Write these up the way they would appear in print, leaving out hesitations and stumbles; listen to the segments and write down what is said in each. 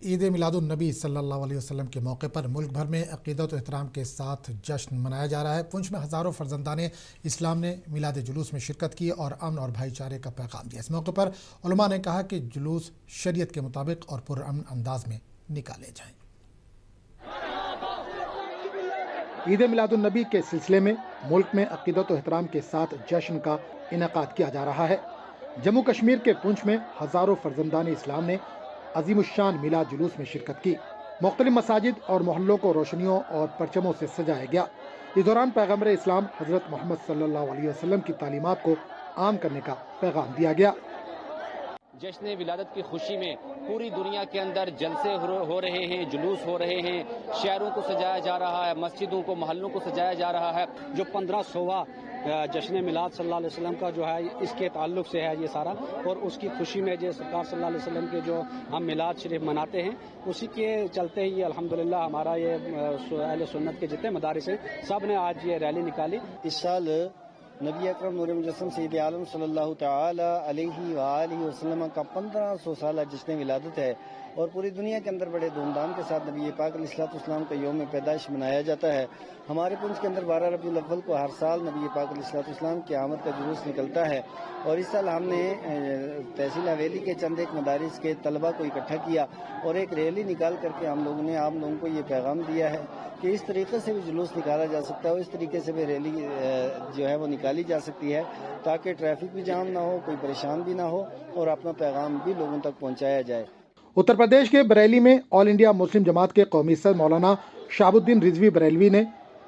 عید میلادالنبی صلی اللہ علیہ وسلم کے موقع پر ملک بھر میں عقیدت و احترام کے ساتھ جشن منایا جا رہا ہے۔ پونچھ میں ہزاروں فرزندان اسلام نے میلاد جلوس میں شرکت کی اور امن اور بھائی چارے کا پیغام دیا۔ اس موقع پر علماء نے کہا کہ جلوس شریعت کے مطابق اور پرامن انداز میں نکالے جائیں۔ عید میلاد النبی کے سلسلے میں ملک میں عقیدت و احترام کے ساتھ جشن کا انعقاد کیا جا رہا ہے۔ جموں کشمیر کے پونچھ میں ہزاروں فرزندان اسلام نے عظیم الشان میلاد جلوس میں شرکت کی۔ مختلف مساجد اور محلوں کو روشنیوں اور پرچموں سے سجایا گیا۔ اس دوران پیغمبر اسلام حضرت محمد صلی اللہ علیہ وسلم کی تعلیمات کو عام کرنے کا پیغام دیا گیا۔ جشن ولادت کی خوشی میں پوری دنیا کے اندر جلسے ہو رہے ہیں، جلوس ہو رہے ہیں، شہروں کو سجایا جا رہا ہے، مسجدوں کو محلوں کو سجایا جا رہا ہے۔ جو 1500واں جشن میلاد صلی اللہ علیہ وسلم کا جو ہے اس کے تعلق سے ہے یہ سارا، اور اس کی خوشی میں جو سرکار صلی اللہ علیہ وسلم کے جو ہم میلاد شریف مناتے ہیں اسی کے چلتے ہی الحمدللہ ہمارا یہ اہل سنت کے جتنے مدارس ہیں سب نے آج یہ ریلی نکالی۔ اس سال نبی اکرم نور مجسم سید عالم صلی اللہ تعالی علیہ وآلہ وسلم کا 1500 سالہ جشن ولادت ہے، اور پوری دنیا کے اندر بڑے دھوم دھام کے ساتھ نبی پاک علیہ الصلوۃ والسلام کا یوم پیدائش منایا جاتا ہے۔ ہمارے پونچھ کے اندر 12 ربیع الاول کو ہر سال نبی پاک علیہ الصلوۃ والسلام کی آمد کا جلوس نکلتا ہے، اور اس سال ہم نے تحصیل حویلی کے چند ایک مدارس کے طلبہ کو اکٹھا کیا اور ایک ریلی نکال کر کے ہم لوگوں نے عام لوگوں کو یہ پیغام دیا ہے کہ اس طریقے سے بھی جلوس نکالا جا سکتا ہے، اور اس طریقے سے بھی ریلی جو ہے وہ نکالی جا سکتی ہے تاکہ ٹریفک بھی جام نہ ہو، کوئی پریشان بھی نہ ہو، اور اپنا پیغام بھی لوگوں تک پہنچایا جائے۔ اتر پردیش کے بریلی میں آل انڈیا مسلم جماعت کے قومی صدر مولانا شہاب الدین رضوی بریلوی نے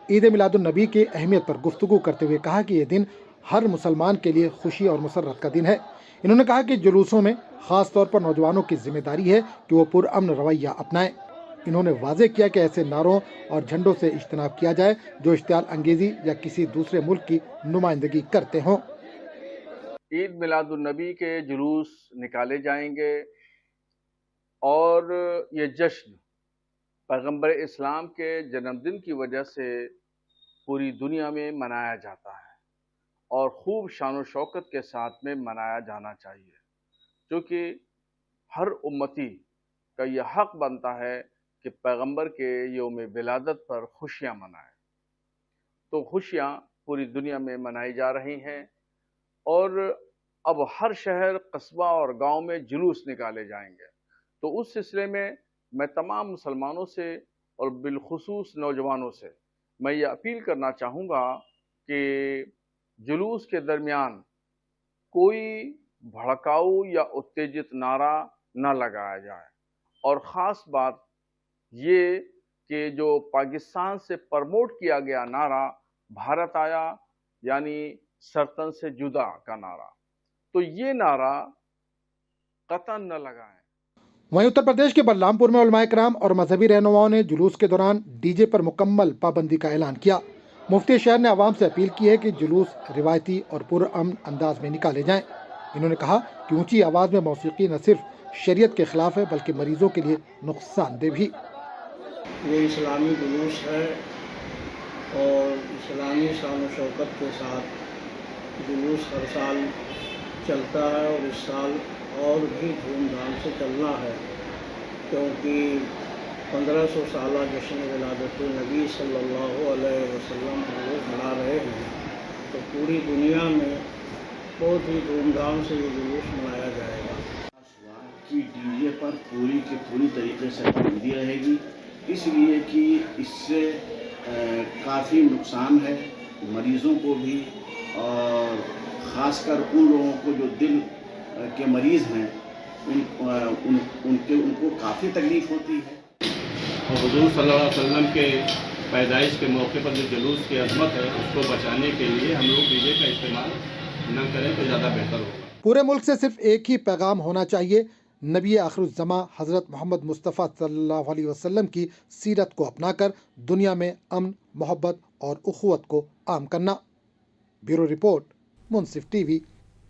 عید میلاد النبی کی اہمیت پر گفتگو کرتے ہوئے کہا کہ یہ دن ہر مسلمان کے لیے خوشی اور مسرت کا دن ہے۔ انہوں نے کہا کہ جلوسوں میں خاص طور پر نوجوانوں کی ذمہ داری ہے کہ وہ پرامن رویہ اپنائیں۔ انہوں نے واضح کیا کہ ایسے نعروں اور جھنڈوں سے اجتناب کیا جائے جو اشتعال انگیزی یا کسی دوسرے ملک کی نمائندگی کرتے ہوں۔ عید میلاد النبی کے جلوس نکالے جائیں گے، اور یہ جشن پیغمبر اسلام کے جنم دن کی وجہ سے پوری دنیا میں منایا جاتا ہے، اور خوب شان و شوکت کے ساتھ میں منایا جانا چاہیے، کیونکہ ہر امتی کا یہ حق بنتا ہے کہ پیغمبر کے یوم ولادت پر خوشیاں منائے۔ تو خوشیاں پوری دنیا میں منائی جا رہی ہیں، اور اب ہر شہر، قصبہ اور گاؤں میں جلوس نکالے جائیں گے۔ تو اس سلسلے میں تمام مسلمانوں سے اور بالخصوص نوجوانوں سے میں یہ اپیل کرنا چاہوں گا کہ جلوس کے درمیان کوئی بھڑکاؤ یا اتےجت نعرہ نہ لگایا جائے، اور خاص بات یہ کہ جو پاکستان سے پرموٹ کیا گیا نعرہ بھارت آیا، یعنی سرطن سے جدا کا نعرہ، تو یہ نعرہ قطعاً نہ لگائیں۔ وہیں اتر پردیش کے بلرام پور میں علماء کرام اور مذہبی رہنماؤں نے جلوس کے دوران ڈی جے پر مکمل پابندی کا اعلان کیا۔ مفتی شہر نے عوام سے اپیل کی ہے کہ جلوس روایتی اور پرامن انداز میں نکالے جائیں۔ انہوں نے کہا کہ اونچی آواز میں موسیقی نہ صرف شریعت کے خلاف ہے بلکہ مریضوں کے لیے نقصان دہ بھی۔ یہ اسلامی جلوس ہے، اور اسلامی شان و شوکت کے ساتھ جلوس ہر سال چلتا ہے، اور اس سال اور بھی دھوم دھام سے چلنا ہے، کیونکہ 1500 سالہ جشن ولادت النبی صلی اللہ علیہ وسلم کو منا رہے ہیں، تو پوری دنیا میں بہت ہی دھوم دھام سے یہ جلوس منایا جائے گا۔ کی ڈی جے پر پوری کی پوری طریقے سے پابندی رہے گی، اس لیے کہ اس سے کافی نقصان ہے مریضوں کو بھی، اور خاص کر ان لوگوں کو جو دل کے مریض ہیں ان کو کافی تکلیف ہوتی ہے۔ اور حضور صلی اللہ علیہ وسلم کے پیدائش کے موقع پر جو جلوس کی عظمت ہے اس کو بچانے کے لیے ہم لوگ ڈی جے کا استعمال نہ کریں تو زیادہ بہتر ہوگا۔ پورے ملک سے صرف ایک ہی پیغام ہونا چاہیے، نبی آخر الزماں حضرت محمد مصطفیٰ صلی اللہ علیہ وسلم کی سیرت کو اپنا کر دنیا میں امن، محبت اور اخوت کو عام کرنا۔ بیورو رپورٹ، منصف ٹی وی۔